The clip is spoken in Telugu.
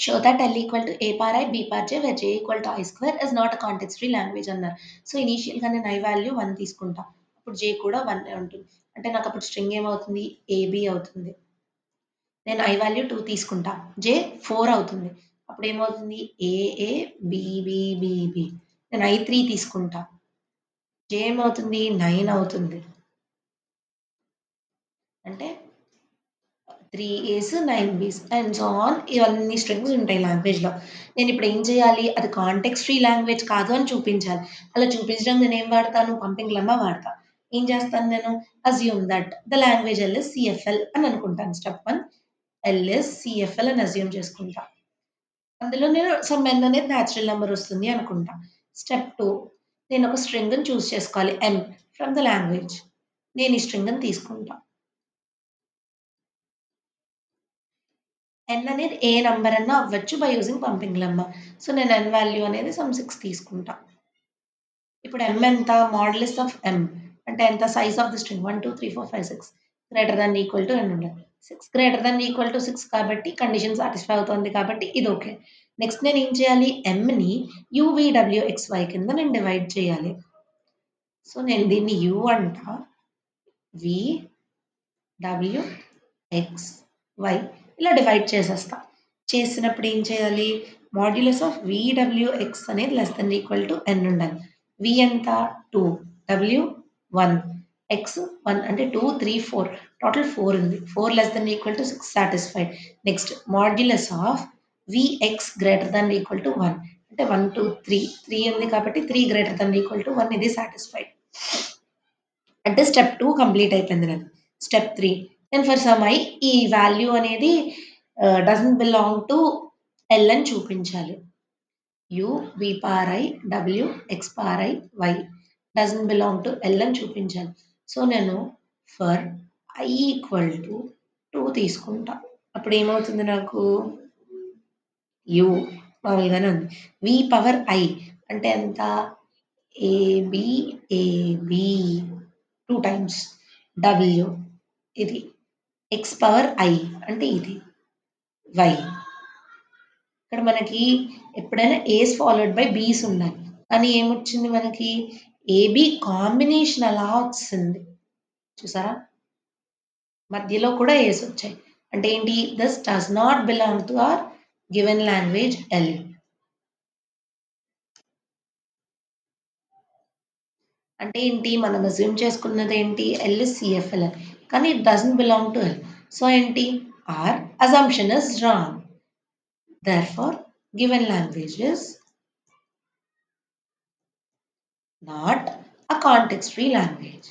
Show that L equal to A power I, B power J, where J equal to I square is not a context free language అన్నారు. సో ఇనీషియల్గా నేను I వాల్యూ 1 తీసుకుంటా, అప్పుడు J కూడా 1 ఉంటుంది. అంటే నాకు అప్పుడు స్ట్రింగ్ ఏమవుతుంది, AB అవుతుంది. నేను I వాల్యూ 2 తీసుకుంటా, J 4 అవుతుంది. అప్పుడు ఏమవుతుంది, AA BB. నేను I 3 తీసుకుంటా, J ఏమవుతుంది 9 అవుతుంది. అంటే 3 A's 9 B's and so on, ఇవన్నీ స్ట్రింగ్స్ ఉంటాయి లాంగ్వేజ్‌లో. నేను ఇప్పుడు ఏం చేయాలి, అది కాంటెక్స్ట్ ఫ్రీ లాంగ్వేజ్ కాదు అని చూపించాలి. అలా చూపించడానికి నేను ఏం వాడతాను, పంపింగ్ లెమ్మా వాడతా. ఏం చేస్తాను నేను, assume that the language L is CFL అని అనుకుంటాను. స్టెప్ 1 L ఇస్ CFL అని అస్యూమ్ చేసుకుంటా. అందులో నేను సమ్ n అనేది న్యాచురల్ నంబర్ వస్తుంది అనుకుంటా. స్టెప్ 2 నేను ఒక స్ట్రింగ్‌ని చూస్ చేసుకోవాలి, M ఫ్రమ్ ద లాంగ్వేజ్. నేను ఈ స్ట్రింగ్‌ని తీసుకుంటా. n అనేది ఏ నంబర్ అన్నా అవ్వచ్చు by using pumping lemma. So నేను n వాల్యూ అనేది సమ్ 6 తీసుకుంటా. ఇప్పుడు m ఎంత, మాడ్యులస్ ఆఫ్ m అంటే ఎంత, size of the string 1 2 3 4 5 6 greater than equal to n ఉండాలి. 6 గ్రేటర్ దాన్ ఈక్వల్ టు 6 కాబట్టి కండిషన్ సాటిస్ఫై అవుతుంది కాబట్టి ఇది ఓకే. నెక్స్ట్ నేను ఏం చేయాలి, mని UVWXY కింద నేను డివైడ్ చేయాలి. సో నేను దీన్ని u అంటా, VWXY ఇలా డివైడ్ చేసేస్తా. చేసినప్పుడు ఏం చేయాలి, మాడ్యులస్ ఆఫ్ VWX అనేది less than equal to n ఉండాలి. V ఎంత 2, W 1, X 1 అంటే 2 3 4 టోటల్ 4 ఉంది. 4 less than equal to 6 satisfied. Next modulus of VX greater than equal to 1 అంటే 1 2 3 ఉంది కాబట్టి 3 గ్రేటర్ దెన్ ఈక్వల్ టు 1 ఇది సాటిస్ఫైడ్. అంటే స్టెప్ 2 కంప్లీట్ అయిపోయింది నాది. స్టెప్ 3 నేను ఫర్ సమ్ I ఈ వాల్యూ అనేది డజంట్ బిలాంగ్ టు L అని చూపించాలి. U V power I W X power I Y doesn't belong to L అని చూపించాలి. సో నేను ఫర్ I ఈక్వల్ టు 2 తీసుకుంటా. అప్పుడు ఏమవుతుంది నాకు, U మామూలుగానే ఉంది. V పవర్ I అంటే ఎంత, AB 2 టైమ్స్ W ఇది. X పవర్ I అంటే ఇది Y. ఇక్కడ మనకి ఎప్పుడైనా ఏస్ ఫాలోడ్ బై బీస్ ఉండాలి. కానీ ఏమొచ్చింది మనకి, ఏబి కాంబినేషన్ అలా వచ్చింది చూసారా, మధ్యలో కూడా ఏస్ వచ్చాయి. అంటే ఏంటి, this does not belong to our given language L. అంటే ఏంటి, మనం అజ్యూమ్ చేసుకున్నది ఏంటి, ఎల్ ఇస్ సిఎఫ్ఎల్ అని, కానీ it doesn't belong to L. So ఏంటి, our assumption is wrong. Therefore, given language is not a context-free language.